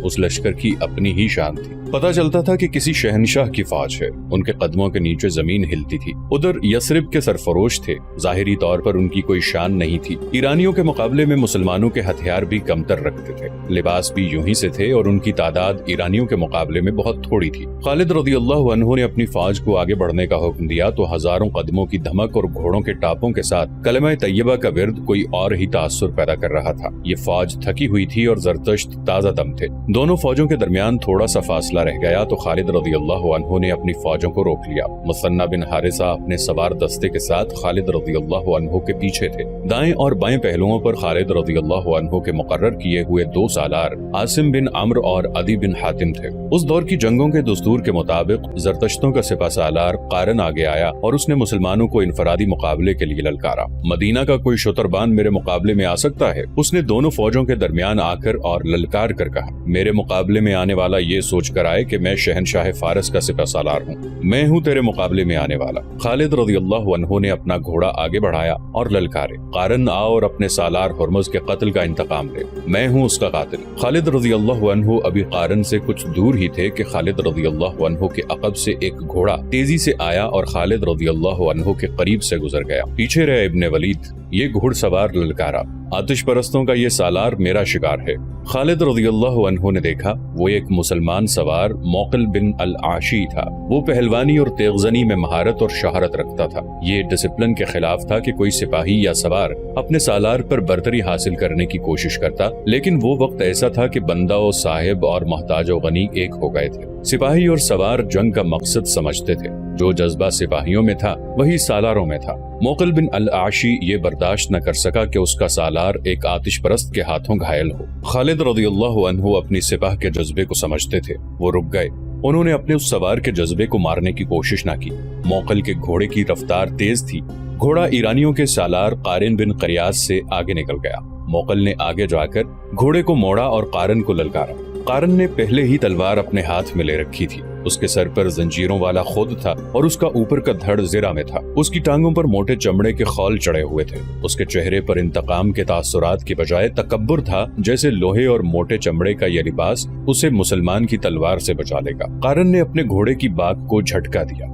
उस लश्कर की अपनी ही शान थी। पता चलता था कि किसी शहनशाह की फौज है। उनके कदमों के नीचे जमीन हिलती थी। उधर यसरिब के सरफरोश थे। जाहिरी तौर पर उनकी कोई शान नहीं थी। ईरानियों के मुकाबले में मुसलमानों के हथियार भी कमतर रखते थे, लिबास भी यूं ही से थे और उनकी तादाद ईरानियों के मुकाबले में बहुत थोड़ी थी। खालिद रज़ियल्लाहु अन्हु ने अपनी फौज को आगे बढ़ने का हुक्म दिया तो हजारों कदमों की धमक और घोड़ों के टापों के साथ कलमा तैयबा का विर्द कोई और ही तासुर पैदा कर रहा था। ये फौज थकी हुई थी और जरतश्त ताजा दम थे। दोनों फौजों के दरमियान थोड़ा सा फासला रह गया तो खालिद रज़ियल्लाहु अन्हु ने अपनी फौजों को रोक लिया। मुसन्ना बिन हारिसा अपने सवार दस्ते के साथ खालिद रज़ियल्लाहु अन्हु के पीछे थे। दाएं और बाएं पहलुओं पर खालिद रज़ियल्लाहु अन्हु के मुकर्रर किए हुए 2 सालार आसिम बिन अम्र और अदी बिन हातिम थे। उस दौर की जंगों के दस्तूर के मुताबिक जरतश्तों का सिपा सालार कारन आगे आया और उसने मुसलमानों को इनफरादी मुकाबले के लिए ललकारा। मदीना का कोई शुतरबान मेरे मुकाबले में आ सकता है? उसने दोनों फौजों के दरमियान आकर और ललकार कर कहा। मेरे मुकाबले में आने वाला ये सोच कर आए कि मैं शहनशाह फारस का सिपा सालार हूँ। मैं हूँ तेरे मुकाबले में आने वाला। खालिद रज़ियल्लाहु अन्हु ने अपना घोड़ा आगे बढ़ाया और ललकारे, कारन आ और अपने सालार हुर्मुज के कत्ल का इंतकाम ले, मैं हूँ उसका कातिल। खालिद रज़ियल्लाहु अन्हु अभी कारन से कुछ दूर ही थे कि खालिद रज़ियल्लाहु अन्हु के अक़ब से एक घोड़ा तेजी से आया और खालिद रज़ियल्लाहु अन्हु के करीब से गुजर गया। पीछे रहे इब्ने वलीद, ये घुड़सवार ललकारा, आतिश परस्तों का ये सालार मेरा शिकार है। खालिद रज़ियल्लाहु अन्हु ने देखा वो एक मुसलमान सवार मौक़िल बिन अल-आशी था। वो पहलवानी और तेगज़नी में महारत और शहरत रखता था। ये डिसिप्लिन के खिलाफ था कि कोई सिपाही या सवार अपने सालार पर बर्तरी हासिल करने की कोशिश करता, लेकिन वो वक्त ऐसा था कि बंदा और साहिब और मोहताज और गनी एक हो गए थे। सिपाही और सवार जंग का मकसद समझते थे। जो जज्बा सिपाहियों में था वही सालारों में था। मौक़िल बिन अल-आशी ये बर्दाश्त न कर सका कि उसका सालार एक आतिश परस्त के हाथों घायल हो। खालिद रज़ियल्लाहु अन्हु अपनी सिपाह के जज्बे को समझते थे। वो रुक गए। उन्होंने अपने उस सवार के जज्बे को मारने की कोशिश न की। मौक़िल के घोड़े की रफ्तार तेज थी। घोड़ा ईरानियों के सालार क़ारिन बिन क़रियास से आगे निकल गया। मौक़िल ने आगे जाकर घोड़े को मोड़ा और क़ारिन को ललकारा। क़ारिन ने पहले ही तलवार अपने हाथ में ले रखी थी। उसके सर पर जंजीरों वाला खुद था और उसका ऊपर का धड़ ज़िरा में था। उसकी टांगों पर मोटे चमड़े के खौल चढ़े हुए थे। उसके चेहरे पर इंतकाम के तासुरात की बजाय तकब्बुर था, जैसे लोहे और मोटे चमड़े का यह लिबास उसे मुसलमान की तलवार से बचा लेगा। क़ारिन ने अपने घोड़े की बाग को झटका दिया।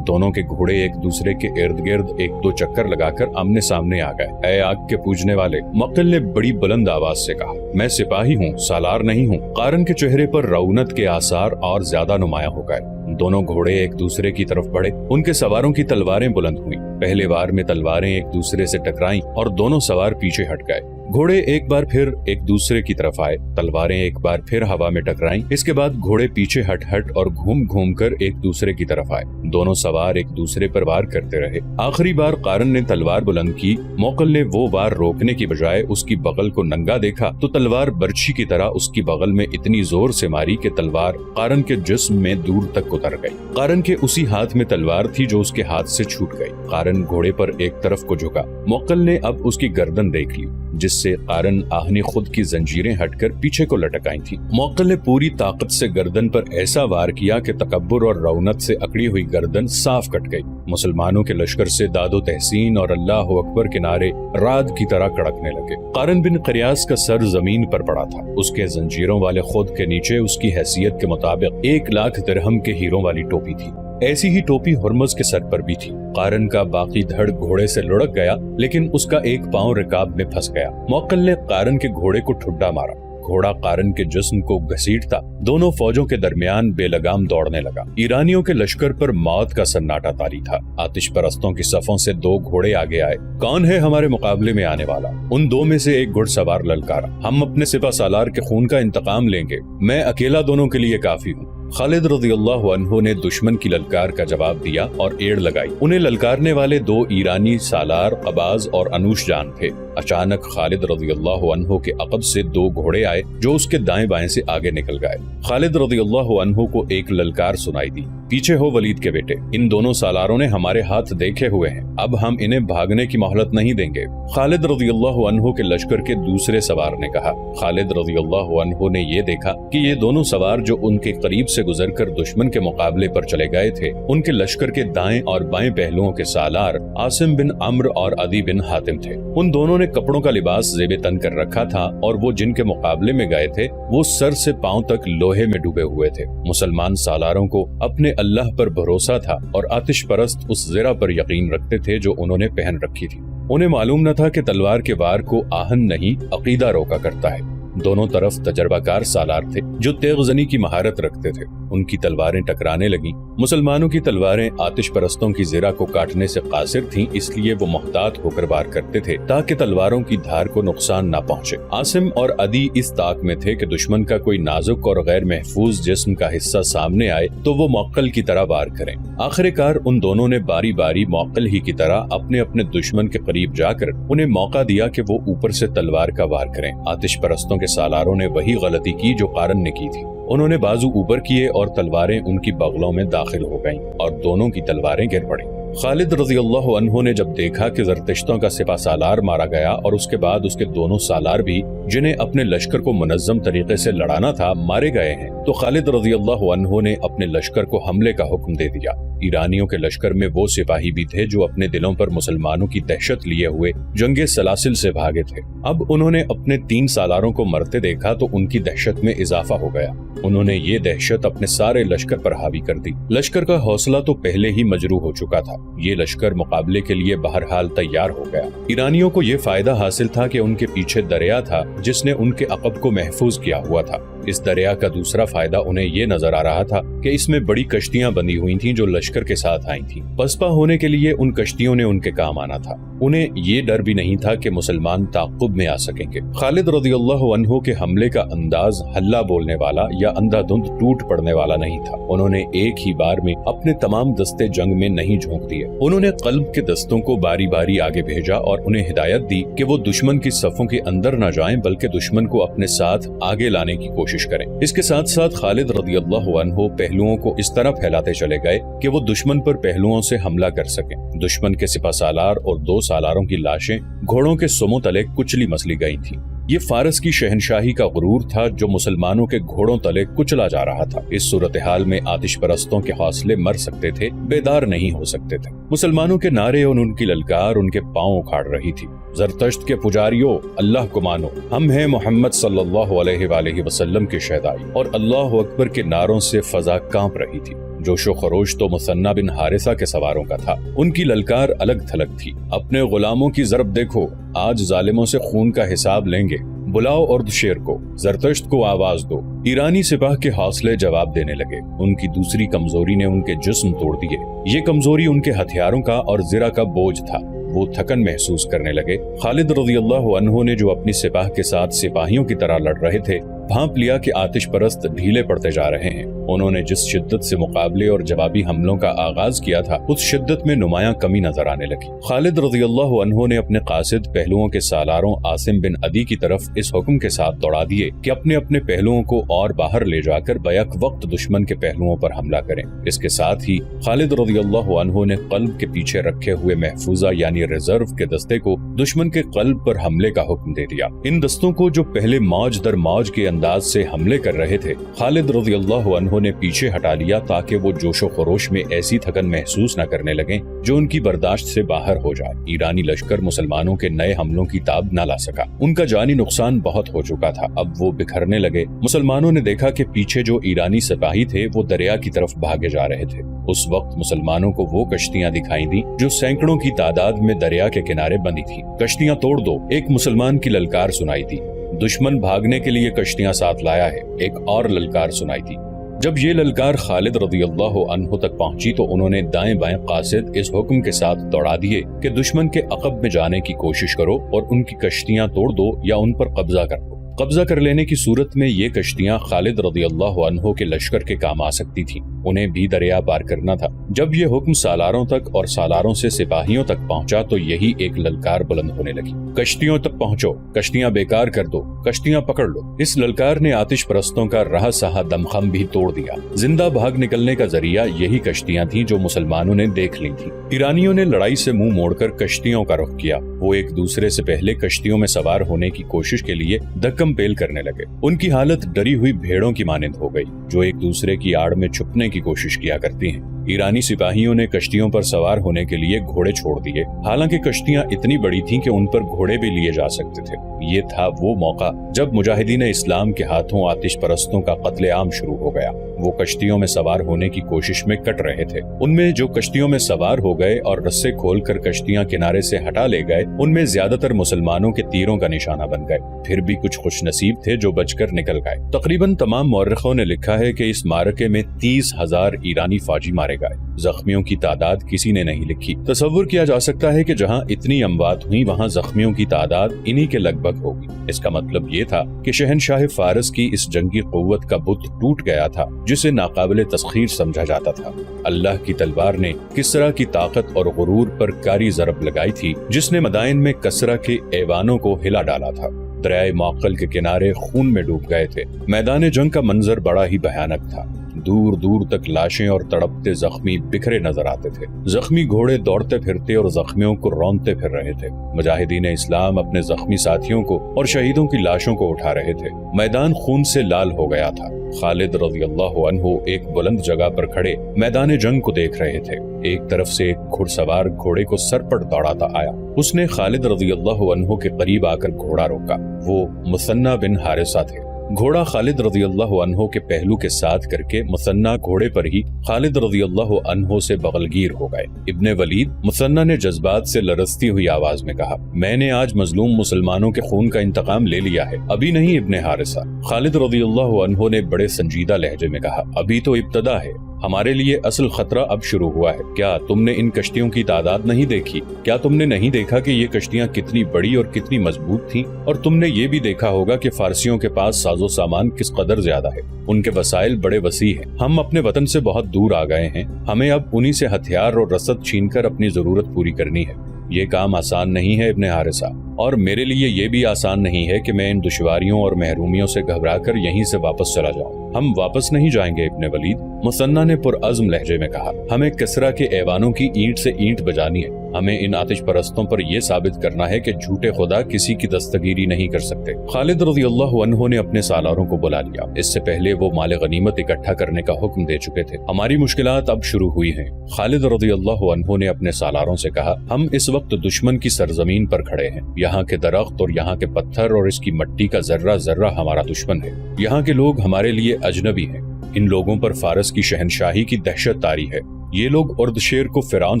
दोनों के घोड़े एक दूसरे के इर्द गिर्द 1-2 चक्कर लगाकर आमने सामने आ गए। ऐ आग के पूजने वाले, मौक़िल ने बड़ी बुलंद आवाज से कहा, मैं सिपाही हूँ, सालार नहीं हूँ। क़ारिन के चेहरे पर रौनत के आसार और ज्यादा नुमाया हो गए। दोनों घोड़े एक दूसरे की तरफ बढ़े। उनके सवारों की तलवारें बुलंद हुई। पहले बार में तलवारें एक दूसरे से टकराईं और दोनों सवार पीछे हट गए। घोड़े एक बार फिर एक दूसरे की तरफ आए। तलवारें एक बार फिर हवा में टकराईं। इसके बाद घोड़े पीछे हट हट और घूम घूम कर एक दूसरे की तरफ आए। दोनों सवार एक दूसरे पर वार करते रहे। आखिरी बार क़ारिन ने तलवार बुलंद की। मौक़िल ने वो वार रोकने की बजाय उसकी बगल को नंगा देखा तो तलवार बर्छी की तरह उसकी बगल में इतनी जोर से मारी कि तलवार क़ारिन के जिस्म में दूर तक उतर गई। क़ारिन के उसी हाथ में तलवार थी जो उसके हाथ से छूट गई। क़ारिन घोड़े पर एक तरफ को झुका। मौक़िल ने अब उसकी गर्दन देख ली, जिससे क़ारिन आहनी खुद की जंजीरें हटकर पीछे को लटकाई थी। मौक़िल ने पूरी ताकत से गर्दन पर ऐसा वार किया कि तकब्बुर और रौनत से अकड़ी हुई गर्दन साफ कट गई। मुसलमानों के लश्कर से दादो तहसीन और अल्लाह अकबर के नारे रात की तरह कड़कने लगे। क़ारिन बिन क़रियास का सर जमीन पर पड़ा था। उसके जंजीरों वाले खुद के नीचे उसकी हैसियत के मुताबिक 1 लाख दिरहम के हीरों वाली टोपी थी। ऐसी ही टोपी हुर्मुज के सर पर भी थी। क़ारिन का बाकी धड़ घोड़े से लुढ़क गया, लेकिन उसका एक पांव रिकाब में फंस गया। मौक़िल ने क़ारिन के घोड़े को ठुड्डा मारा। घोड़ा क़ारिन के जिस्म को घसीटता दोनों फौजों के दरमियान बेलगाम दौड़ने लगा। ईरानियों के लश्कर पर मौत का सन्नाटा तारी था। आतिश परस्तों की सफों से 2 घोड़े आगे आए। कौन है हमारे मुकाबले में आने वाला? उन 2 में से एक घुड़सवार ललकारा, हम अपने सिपा सालार के खून का इंतकाम लेंगे। मैं अकेला दोनों के लिए काफी हूँ। खालिद रज़ियल्लाहु अन्हु ने दुश्मन की ललकार का जवाब दिया और एड़ लगाई। उन्हें ललकारने वाले 2 ईरानी सालार क़बाज़ और अनूश जान थे। अचानक खालिद रज़ियल्लाहु अन्हु के अक़ब से 2 घोड़े आए जो उसके दाएं बाएं से आगे निकल गए। खालिद रज़ियल्लाहु अन्हु को एक ललकार सुनाई दी, पीछे हो वलीद के बेटे, इन दोनों सालारों ने हमारे हाथ देखे हुए हैं, अब हम इन्हें भागने की मोहलत नहीं देंगे। खालिद रज़ियल्लाहु अन्हु के लश्कर के दूसरे सवार ने कहा। खालिद रज़ियल्लाहु अन्हु ने ये देखा कि ये दोनों सवार जो उनके करीब से गुजर कर दुश्मन के मुकाबले पर चले गए थे, उनके लश्कर के दाएं और बाएं पहलुओं के सालार आसिम बिन अम्र और अदी बिन हातिम थे। उन दोनों ने कपड़ों का लिबास जेबे तन कर रखा था और वो जिनके मुकाबले में गए थे वो सर से पांव तक लोहे में डूबे हुए थे। मुसलमान सालारों को अपने अल्लाह पर भरोसा था और आतिश परस्त उस ज़रा पर यकीन रखते थे जो उन्होंने पहन रखी थी। उन्हें मालूम न था कि तलवार के वार को आहन नहीं अकीदा रोका करता है। दोनों तरफ तजर्बाकार सालार थे जो तेगजनी की महारत रखते थे। उनकी तलवारें टकराने लगीं। मुसलमानों की तलवारें आतिश परस्तों की ज़रा को काटने से कासिर थीं, इसलिए वो मोहतात होकर वार करते थे ताकि तलवारों की धार को नुकसान न पहुंचे। आसिम और अदी इस ताक में थे कि दुश्मन का कोई नाजुक और गैर महफूज जिस्म का हिस्सा सामने आए तो वो मौक्कल की तरह वार करें। आखिरकार उन दोनों ने बारी बारी मौक्कल ही की तरह अपने अपने दुश्मन के करीब जाकर उन्हें मौका दिया कि वो ऊपर से तलवार का वार करें। आतिश परस्तों के सालारों ने वही गलती की जो कारन ने की थी। उन्होंने बाजू ऊपर किए और तलवारें उनकी बगलों में दाखिल हो गईं और दोनों की तलवारें गिर पड़ी। खालिद रज़ियल्लाहु अन्हु ने जब देखा कि ज़रतश्तों का सिपा सालार मारा गया और उसके बाद उसके दोनों सालार भी जिन्हें अपने लश्कर को मुनज़्ज़म तरीके से लड़ाना था मारे गए हैं, तो खालिद रज़ियल्लाहु अन्हु ने अपने लश्कर को हमले का हुक्म दे दिया। ईरानियों के लश्कर में वो सिपाही भी थे जो अपने दिलों पर मुसलमानों की दहशत लिए हुए जंगे सलासिल से भागे थे। अब उन्होंने अपने 3 सालारों को मरते देखा तो उनकी दहशत में इजाफा हो गया। उन्होंने ये दहशत अपने सारे लश्कर पर हावी कर दी। लश्कर का हौसला तो पहले ही मजरूह हो चुका था। ये लश्कर मुकाबले के लिए बहरहाल तैयार हो गया। ईरानियों को ये फायदा हासिल था कि उनके पीछे दरिया था जिसने उनके अक़ब को महफूज किया हुआ था। इस दरिया का दूसरा फायदा उन्हें ये नजर आ रहा था कि इसमें बड़ी कश्तियां बंधी हुई थीं जो लश्कर के साथ आई थीं। पसपा होने के लिए उन कश्तियों ने उनके काम आना था। उन्हें ये डर भी नहीं था कि मुसलमान ताक़ुब में आ सकेंगे। खालिद रज़ियल्लाहु अन्हु के हमले का अंदाज हल्ला बोलने वाला या अंधाधुंध टूट पड़ने वाला नहीं था। उन्होंने एक ही बार में अपने तमाम दस्ते जंग में नहीं झोंक दिए। उन्होंने क़ल्ब के दस्तों को बारी बारी आगे भेजा और उन्हें हिदायत दी कि वो दुश्मन की सफ़ों के अंदर न जाएं बल्कि दुश्मन को अपने साथ आगे लाने की कोशिश करें। इसके साथ साथ खालिद रज़ियल्लाहु अन्हु पहलुओं को इस तरह फैलाते चले गए कि वो दुश्मन पर पहलुओं से हमला कर सकें। दुश्मन के सिपा सालार और 2 सालारों की लाशें घोड़ों के सुमों तले कुचली मसली गई थी। ये फारस की शहनशाही का गुरूर था जो मुसलमानों के घोड़ों तले कुचला जा रहा था। इस सूरत हाल में आतिश परस्तों के हौसले मर सकते थे, बेदार नहीं हो सकते थे। मुसलमानों के नारे और उनकी ललकार उनके पांव उखाड़ रही थी। ज़रतश्त के पुजारियों, अल्लाह को मानो, हम हैं मोहम्मद सल्लल्लाहु अलैहि वसल्लम के शहदाई, और अल्लाह अकबर के नारों से फजा कांप रही थी। जोशो खरोश तो मुसन्ना बिन हारिसा के सवारों का था। उनकी ललकार अलग थलग थी। अपने गुलामों की ज़रब देखो, आज जालिमों से खून का हिसाब लेंगे। बुलाओ और शेर को, ज़रतश्त को आवाज दो। ईरानी सिपाह के हौसले जवाब देने लगे। उनकी दूसरी कमजोरी ने उनके जिस्म तोड़ दिए। ये कमजोरी उनके हथियारों का और ज़रा का बोझ था। वो थकन महसूस करने लगे। खालिद रज़ियल्लाहु अन्हु ने जो अपनी सिपाह के साथ सिपाहियों की तरह लड़ रहे थे, भांप लिया कि आतिश परस्त ढीले पड़ते जा रहे हैं। उन्होंने जिस शिद्दत से मुकाबले और जवाबी हमलों का आगाज किया था, उस शिद्दत में नुमायां कमी नजर आने लगी। खालिद रज़ियल्लाहु अन्हु ने अपने कासिद पहलुओं के सालारों आसिम बिन अदी की तरफ इस हुक्म के साथ दौड़ा दिए कि अपने अपने पहलुओं को और बाहर ले जाकर बैक वक्त दुश्मन के पहलुओं पर हमला करें। इसके साथ ही खालिद रज़ियल्लाहु अन्हु ने क़ल्ब के पीछे रखे हुए महफूजा यानी रिजर्व के दस्ते को दुश्मन के क़ल्ब पर हमले का हुक्म दे दिया। इन दस्तों को जो पहले मौज दर मौज के अंदाज से हमले कर रहे थे, खालिद रज़ियल्लाहु अन्हु ने पीछे हटा लिया ताकि वो जोशो खरोश में ऐसी थकन महसूस न करने लगे जो उनकी बर्दाश्त से बाहर हो जाए। ईरानी लश्कर मुसलमानों के नए हमलों की ताब न ला सका। उनका जानी नुकसान बहुत हो चुका था। अब वो बिखरने लगे। मुसलमानों ने देखा कि पीछे जो ईरानी सिपाही थे वो दरिया की तरफ भागे जा रहे थे। उस वक्त मुसलमानों को वो कश्तियां दिखाई दी जो सैकड़ों की तादाद में दरिया के किनारे बंधी थी। कश्तियां तोड़ दो, एक मुसलमान की ललकार सुनाई दी। दुश्मन भागने के लिए कश्तियां साथ लाया है, एक और ललकार सुनाई दी। जब ये ललकार खालिद रज़ियल्लाहु अन्हु तक पहुंची तो उन्होंने दाएं बाएं कासिद इस हुक्म के साथ दौड़ा दिए कि दुश्मन के अक़ब में जाने की कोशिश करो और उनकी कश्तियां तोड़ दो या उन पर कब्जा कर लो। कब्जा कर लेने की सूरत में ये कश्तियां खालिद रज़ियल्लाहु अन्हु के लश्कर के काम आ सकती थीं। उन्हें भी दरिया पार करना था। जब ये हुक्म सालारों तक और सालारों से सिपाहियों तक पहुंचा तो यही एक ललकार बुलंद होने लगी, कश्तियों तक पहुंचो, कश्तियां बेकार कर दो, कश्तियां पकड़ लो। इस ललकार ने आतिश परस्तों का रहा सहा दमखम भी तोड़ दिया। जिंदा भाग निकलने का जरिया यही कश्तियां थीं जो मुसलमानों ने देख ली थीं। ईरानियों ने लड़ाई से मुंह मोड़कर कश्तियों का रुख किया। वो एक दूसरे से पहले कश्तियों में सवार होने की कोशिश के लिए धक्कम पेल करने लगे। उनकी हालत डरी हुई भेड़ों की मानिंद हो गई जो एक दूसरे की आड़ में छुपने की कोशिश किया करती हैं। ईरानी सिपाहियों ने कश्तियों पर सवार होने के लिए घोड़े छोड़ दिए। हालांकि कश्तियां इतनी बड़ी थीं कि उन पर घोड़े भी लिए जा सकते थे। ये था वो मौका जब मुजाहिदीन इस्लाम के हाथों आतिश परस्तों का कत्लेआम शुरू हो गया। वो कश्तियों में सवार होने की कोशिश में कट रहे थे। उनमें जो कश्तियों में सवार हो गए और रस्से खोलकर कश्तियां किनारे से हटा ले गए, उनमें ज्यादातर मुसलमानों के तीरों का निशाना बन गए। फिर भी कुछ खुशनसीब थे जो बचकर निकल गए। तकरीबन तमाम मौरखों ने लिखा है कि इस मारके में 30,000 ईरानी फौजी मारे गए। जख्मियों की तादाद किसी ने नहीं लिखी। तसव्वुर किया जा सकता है कि जहां इतनी अमवात हुई वहां जख्मियों की तादाद इन्हीं के लगभग होगी। इसका मतलब ये था कि शहनशाह फारस की इस जंगी कुव्वत का बुत टूट गया था जिसे नाकाबिले तस्खीर समझा जाता था। अल्लाह की तलवार ने किसरा की ताकत और गुरूर पर कारी ज़रब लगाई थी जिसने मदाइन में कसरा के ऐवानों को हिला डाला था। दरियाए मौक्कल के किनारे खून में डूब गए थे। मैदान जंग का मंजर बड़ा ही भयानक था। दूर दूर तक लाशें और तड़पते जख्मी बिखरे नजर आते थे। जख्मी घोड़े दौड़ते फिरते और जख्मियों को रौंदते फिर रहे थे। मुजाहिदीन इस्लाम अपने जख्मी साथियों को और शहीदों की लाशों को उठा रहे थे। मैदान खून से लाल हो गया था। खालिद रज़ियल्लाहु अन्हु एक बुलंद जगह पर खड़े मैदान जंग को देख रहे थे। एक तरफ से एक घुड़सवार घोड़े को सरपट दौड़ाता आया। उसने खालिद रज़ियल्लाहु अन्हु के करीब आकर घोड़ा रोका। वो मुसन्ना बिन हारिसा थे। घोड़ा खालिद रज़ियल्लाहु अन्हु के पहलू के साथ करके मुसन्ना घोड़े पर ही खालिद रज़ियल्लाहु अन्हु से बगलगीर हो गए। इब्ने वलीद, मुसन्ना ने जज्बात से लरसती हुई आवाज में कहा, मैंने आज मजलूम मुसलमानों के खून का इंतकाम ले लिया है, अभी नहीं इब्ने हारिसा। खालिद रज़ियल्लाहु अन्हु ने बड़े संजीदा लहजे में कहा, अभी तो इब्तदा है, हमारे लिए असल खतरा अब शुरू हुआ है। क्या तुमने इन कश्तियों की तादाद नहीं देखी? क्या तुमने नहीं देखा कि ये कश्तियां कितनी बड़ी और कितनी मजबूत थीं? और तुमने ये भी देखा होगा कि फारसियों के पास साजो सामान किस कदर ज्यादा है। उनके वसाइल बड़े वसी हैं। हम अपने वतन से बहुत दूर आ गए हैं। हमें अब उन्हीं से हथियार और रसद छीनकर अपनी जरूरत पूरी करनी है। ये काम आसान नहीं है इब्ने हारिसा, और मेरे लिए ये भी आसान नहीं है कि मैं इन दुश्वारियों और महरूमियों से घबराकर यहीं से वापस चला जाऊं। हम वापस नहीं जाएंगे इब्ने वलीद, मुसन्ना ने पुरअज़्म लहजे में कहा। हमें किसरा के ऐवानों की ईंट से ईंट बजानी है। हमें इन आतिश परस्तों पर यह साबित करना है कि झूठे खुदा किसी की दस्तगीरी नहीं कर सकते। खालिद रज़ियल्लाहु अन्हु ने अपने सालारों को बुला लिया। इससे पहले वो माल गनीमत इकट्ठा करने का हुक्म दे चुके थे। हमारी मुश्किलात अब शुरू हुई हैं। खालिद रज़ियल्लाहु अन्हु ने अपने सालारों से कहा, हम इस वक्त दुश्मन की सरजमीन पर खड़े हैं। यहाँ के दरख्त और यहाँ के पत्थर और इसकी मट्टी का जर्रा जर्रा हमारा दुश्मन है। यहाँ के लोग हमारे लिए अजनबी हैं। इन लोगों पर फारस की शहनशाही की दहशत तारी है। ये लोग उर्दशेर को फिरौन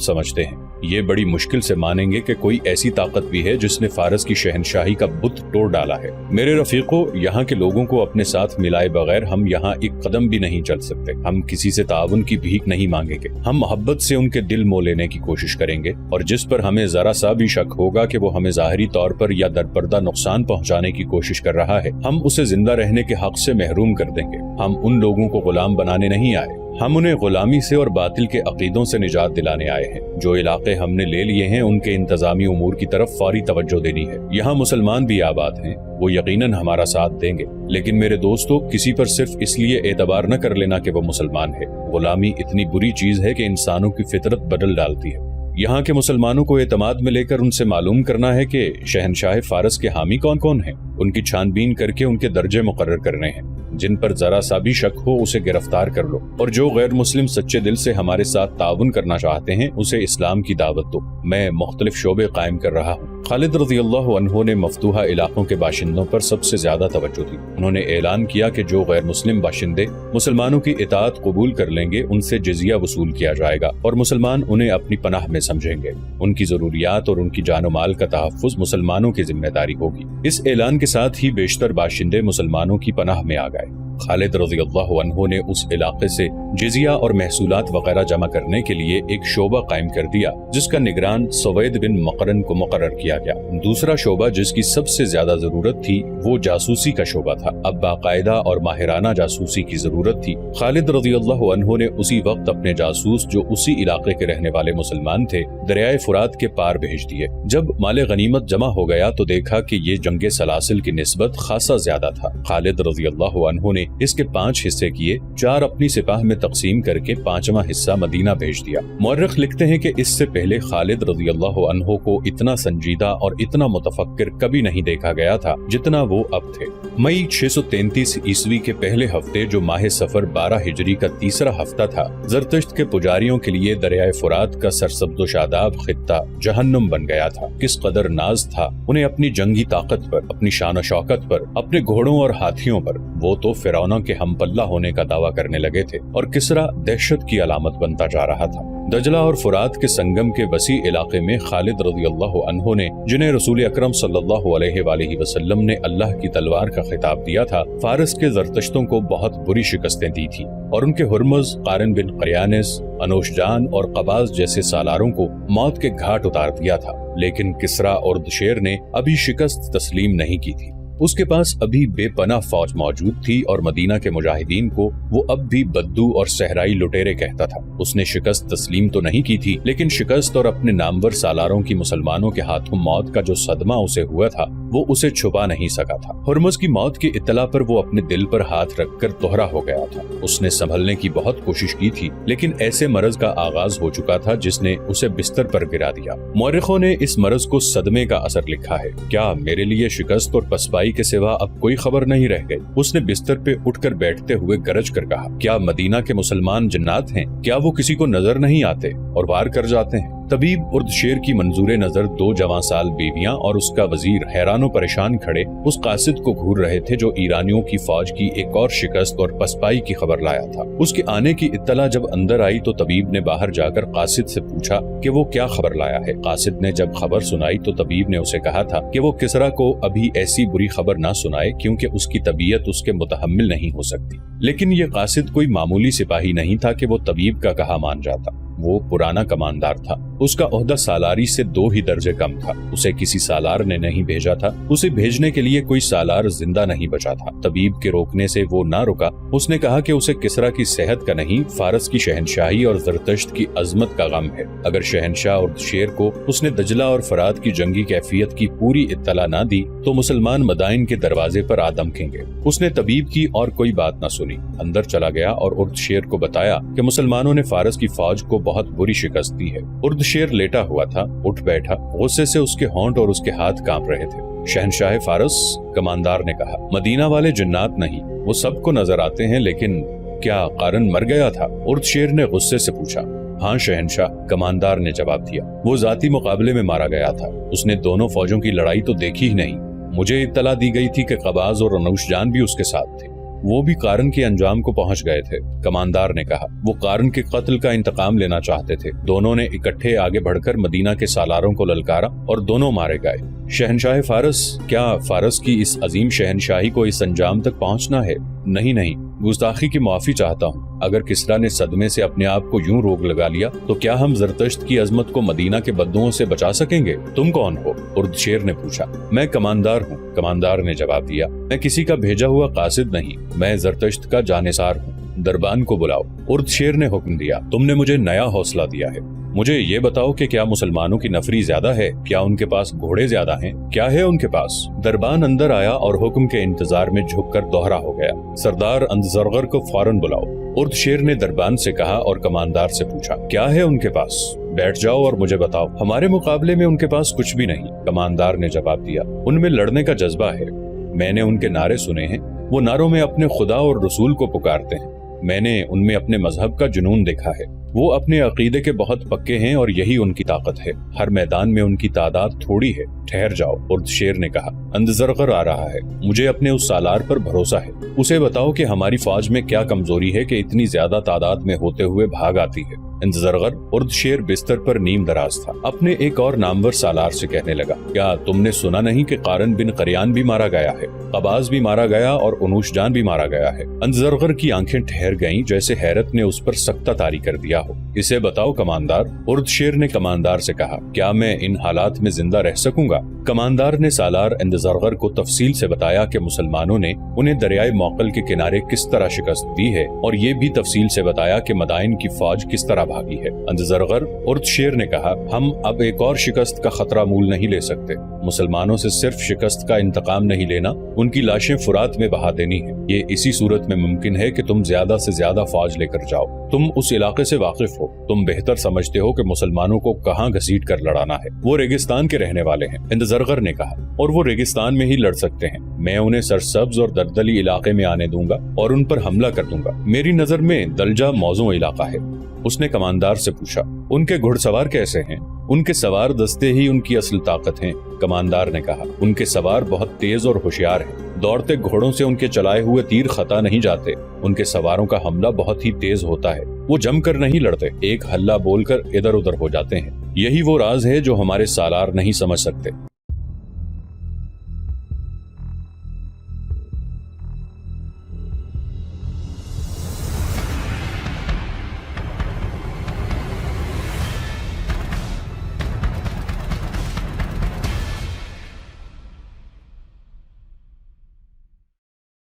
समझते हैं। ये बड़ी मुश्किल से मानेंगे कि कोई ऐसी ताकत भी है जिसने फारस की शहनशाही का बुत तोड़ डाला है। मेरे रफीकों, यहाँ के लोगों को अपने साथ मिलाए बगैर हम यहाँ एक कदम भी नहीं चल सकते। हम किसी से ताउन की भीख नहीं मांगेंगे। हम मोहब्बत से उनके दिल मोह लेने की कोशिश करेंगे, और जिस पर हमें जरा सा भी शक होगा कि वो हमें ज़ाहिरी तौर पर या दरपर्दा नुकसान पहुँचाने की कोशिश कर रहा है, हम उसे जिंदा रहने के हक से महरूम कर देंगे। हम उन लोगों को गुलाम बनाने नहीं आए, हम उन्हें गुलामी से और बातिल के अकीदों से निजात दिलाने आए हैं। जो इलाके हमने ले लिए हैं उनके इंतजामी उमूर की तरफ फौरी तवज्जो देनी है। यहाँ मुसलमान भी आबाद हैं, वो यकीनन हमारा साथ देंगे। लेकिन मेरे दोस्तों, किसी पर सिर्फ इसलिए एतबार न कर लेना कि वो मुसलमान है। गुलामी इतनी बुरी चीज है कि इंसानों की फितरत बदल डालती है। यहाँ के मुसलमानों को एतमाद में लेकर उनसे मालूम करना है कि शहनशाह फारस के हामी कौन कौन हैं। उनकी छानबीन करके उनके दर्जे मुकर्रर करने हैं। जिन पर जरा सा भी शक हो उसे गिरफ्तार कर लो, और जो गैर मुस्लिम सच्चे दिल से हमारे साथ ताउन करना चाहते हैं उसे इस्लाम की दावत दो। मैं मुख्तलिफ शोबे कायम कर रहा हूँ। खालिद रज़ियल्लाहु अन्हु ने मफ्तूहा इलाकों के बाशिंदों पर सबसे ज्यादा तवज्जो दी। उन्होंने ऐलान किया कि जो गैर मुस्लिम बाशिंदे मुसलमानों की इताअत कबूल कर लेंगे उनसे जिजिया वसूल किया जाएगा, और मुसलमान उन्हें अपनी पनाह में समझेंगे। उनकी जरूरियात और उनकी जानो माल का तहफ़्फ़ुज़ मुसलमानों की जिम्मेदारी होगी। इस ऐलान के साथ ही बेशतर बाशिंदे मुसलमानों की पनाह में आ गए। खालिद रज़ियल्लाहु अन्हु ने उस इलाके से जिजिया और महसूलात वगैरह जमा करने के लिए एक शोबा कायम कर दिया, जिसका निगरान सुवैद बिन मकरन को मुकर्रर किया गया। दूसरा शोबा जिसकी सबसे ज्यादा जरूरत थी वो जासूसी का शोबा था। अब बाकायदा और माहिराना जासूसी की जरूरत थी। खालिद रज़ियल्लाहु अन्हु ने उसी वक्त अपने जासूस, जो उसी इलाके के रहने वाले मुसलमान थे, दरियाए फुरात के पार भेज दिए। जब माले गनीमत जमा हो गया तो देखा कि ये जंगे सलासिल की निस्बत खासा ज्यादा था। खालिद रज़ियल्लाहु अन्हु ने इसके 5 हिस्से किए, 4 अपनी सिपाह में तकसीम करके 5वां हिस्सा मदीना भेज दिया। मुअर्रिख लिखते हैं कि इससे पहले खालिद रज़ियल्लाहु अन्हु को इतना संजीदा और इतना मुतफक्किर कभी नहीं देखा गया था जितना वो अब थे। मई 633 ईस्वी के पहले हफ्ते, जो माह सफर 12 हिजरी का तीसरा हफ्ता था, जरतश्त के पुजारियों के लिए दरियाए फुरात का सरसब्ज़ो शादाब खित्ता जहन्नुम बन गया था। किस कदर नाज था उन्हें अपनी जंगी ताकत पर, अपनी शान शौकत पर, अपने घोड़ों और हाथियों पर। वो तो फिरौना के हमपल्ला होने का दावा करने लगे थे और किसरा दहशत की अलामत बनता जा रहा था। दजला और फुरात के संगम के वसी इलाके में खालिद रज़ियल्लाहु अन्हु ने, जिन्हें रसूल अकरम सल्लल्लाहु अलैहि वसल्लम ने अल्लाह की तलवार का खिताब दिया था, फारस के जरतश्तों को बहुत बुरी शिकस्तें दी थी और उनके हुर्मुज, क़ारिन बिन क़यानिस, अनोशजान और क़बाज़ जैसे सालारों को मौत के घाट उतार दिया था। लेकिन किसरा और दुशेर ने अभी शिकस्त तस्लीम नहीं की थी। उसके पास अभी बेपनाह फौज मौजूद थी और मदीना के मुजाहिदीन को वो अब भी बद्दू और सहराई लुटेरे कहता था। उसने शिकस्त तस्लीम तो नहीं की थी, लेकिन शिकस्त और अपने नामवर सालारों की मुसलमानों के हाथों मौत का जो सदमा उसे हुआ था वो उसे छुपा नहीं सका था। हुर्मुज की मौत की इत्तला पर वो अपने दिल पर हाथ रखकर तोहरा हो गया था। उसने संभलने की बहुत कोशिश की थी, लेकिन ऐसे मरज का आगाज हो चुका था जिसने उसे बिस्तर पर गिरा दिया। मुअर्रिखों ने इस मरज को सदमे का असर लिखा है। क्या मेरे लिए शिकस्त और पसपाई के सिवा अब कोई खबर नहीं रह गई? उसने बिस्तर पे उठकर बैठते हुए गरज कर कहा, क्या मदीना के मुसलमान जिन्नात हैं? क्या वो किसी को नजर नहीं आते और वार कर जाते हैं? तबीब उर्दशेर की मंजूरे नजर 2 जवां साल बीवियां और उसका वजीर हैरान परेशान खड़े उस कासिद को घूर रहे थे जो ईरानियों की फौज की एक और शिकस्त और पसपाई की खबर लाया था। उसके आने की इत्तला जब अंदर आई तो तबीब ने बाहर जाकर कासिद से पूछा कि वो क्या खबर लाया है। कासिद ने जब खबर सुनाई तो तबीब ने उसे कहा था कि वो किसरा को अभी ऐसी बुरी खबर ना सुनाए, क्योंकि उसकी तबीयत उसके मुतहम्मिल नहीं हो सकती। लेकिन ये कासिद कोई मामूली सिपाही नहीं था कि वो तबीब का कहा मान जाता। वो पुराना कमांडार था। उसका ओहदा सालारी से 2 ही दर्जे कम था। उसे किसी सालार ने नहीं भेजा था। उसे भेजने के लिए कोई सालार जिंदा नहीं बचा था। तबीब के रोकने से वो ना रुका। उसने कहा कि उसे किसरा की सेहत का नहीं, फारस की शहनशाही और जरतश्त की अजमत का गम है। अगर शहनशाह और शेर को उसने दजला और फरात की जंगी कैफियत की पूरी इत्तला ना दी तो मुसलमान मदाइन के दरवाजे पर आ दमकेंगे। उसने तबीब की और कोई बात न सुनी, अंदर चला गया और उर्दशेर को बताया कि मुसलमानों ने फारस की फौज को बहुत बुरी शिकस्त दी है। उर्दशेर लेटा हुआ था, उठ बैठा। गुस्से से उसके होंठ और उसके हाथ कांप रहे थे। शहनशाह फारस, कमांडार ने कहा, मदीना वाले जिन्नात नहीं, वो सबको नजर आते हैं, लेकिन क्या क़ारिन मर गया था? उर्दशेर ने गुस्से से पूछा। हाँ शहनशाह, कमांडार ने जवाब दिया, वो जाती मुकाबले में मारा गया था। उसने दोनों फौजों की लड़ाई तो देखी ही नहीं। मुझे इत्तला दी गई थी कि क़बाज़ और अनूशजान भी उसके साथ थे। वो भी क़ारिन के अंजाम को पहुंच गए थे। कमांडार ने कहा, वो क़ारिन के कत्ल का इंतकाम लेना चाहते थे। दोनों ने इकट्ठे आगे बढ़कर मदीना के सालारों को ललकारा और दोनों मारे गए। शहनशाह फारस, क्या फारस की इस अजीम शहनशाही को इस अंजाम तक पहुंचना है? नहीं नहीं, गुस्ताखी की माफी चाहता हूँ। अगर किसरा ने सदमे से अपने आप को यूं रोग लगा लिया तो क्या हम जरतश्त की अजमत को मदीना के बद्दुओं से बचा सकेंगे? तुम कौन हो? उर्दशेर ने पूछा। मैं कमांडार हूँ, कमांडार ने जवाब दिया। मैं किसी का भेजा हुआ कासिद नहीं, मैं जरतश्त का जानिसार हूँ। दरबान को बुलाओ। उर्दशेर ने हुक्म दिया। तुमने मुझे नया हौसला दिया है। मुझे ये बताओ कि क्या मुसलमानों की नफरी ज्यादा है? क्या उनके पास घोड़े ज्यादा हैं? क्या है उनके पास? दरबान अंदर आया और हुक्म के इंतजार में झुककर दोहरा हो गया। सरदार अंदज़रगर को फौरन बुलाओ। उर्दशेर ने दरबान से कहा और कमांडार से पूछा, क्या है उनके पास? बैठ जाओ और मुझे बताओ। हमारे मुकाबले में उनके पास कुछ भी नहीं, कमांडार ने जवाब दिया। उनमें लड़ने का जज्बा है। मैंने उनके नारे सुने हैं। वो नारों में अपने खुदा और रसूल को पुकारते हैं। मैंने उनमें अपने मजहब का जुनून देखा है। वो अपने अकीदे के बहुत पक्के हैं और यही उनकी ताकत है। हर मैदान में उनकी तादाद थोड़ी है। ठहर जाओ, उर्दशेर ने कहा। अंदज़रगर आ रहा है। मुझे अपने उस सालार पर भरोसा है। उसे बताओ कि हमारी फौज में क्या कमजोरी है कि इतनी ज्यादा तादाद में होते हुए भाग आती है। इंतज़रगर उर्द शेर बिस्तर पर नीम दराज था। अपने एक और नामवर सालार से कहने लगा, क्या तुमने सुना नहीं कि कारन बिन करियान भी मारा गया है, कबाज भी मारा गया और उनूशजान भी मारा गया है। इंतज़रगर की आंखें ठहर गईं जैसे हैरत ने उस पर सख्ता तारी कर दिया हो। इसे बताओ कमानदार। उर्द शेर ने कमानदार से कहा, क्या मैं इन हालात में जिंदा रह सकूंगा? कमानदार ने सालार इंतज़रगर को तफसील से बताया कि मुसलमानों ने उन्हें दरियाए मौकल के किनारे किस तरह शिकस्त दी है और ये भी तफसील से बताया कि मदाइन की फौज किस तरह भागी है। इंतज़रगर उर्द शेर ने कहा, हम अब एक और शिकस्त का खतरा मूल नहीं ले सकते। मुसलमानों से सिर्फ शिकस्त का इंतकाम नहीं लेना, उनकी लाशें फुरात में बहा देनी है। ये इसी सूरत में मुमकिन है कि तुम ज्यादा से ज्यादा फौज लेकर जाओ। तुम उस इलाके से वाकिफ हो, तुम बेहतर समझते हो कि मुसलमानों को कहाँ घसीट कर लड़ाना है। वो रेगिस्तान के रहने वाले हैं, इंतज़रगर ने कहा, और वो रेगिस्तान में ही लड़ सकते हैं। मैं उन्हें सरसब्ज और दलदली इलाके में आने दूंगा और उन पर हमला कर दूंगा। मेरी नजर में दलजा मौजूद इलाका है। उसने कमानदार से पूछा, उनके घुड़सवार कैसे हैं? उनके सवार दस्ते ही उनकी असल ताकत हैं। कमानदार ने कहा, उनके सवार बहुत तेज और होशियार हैं। दौड़ते घोड़ों से उनके चलाए हुए तीर खता नहीं जाते। उनके सवारों का हमला बहुत ही तेज होता है। वो जमकर नहीं लड़ते, एक हल्ला बोलकर इधर उधर हो जाते हैं। यही वो राज है जो हमारे सालार नहीं समझ सकते।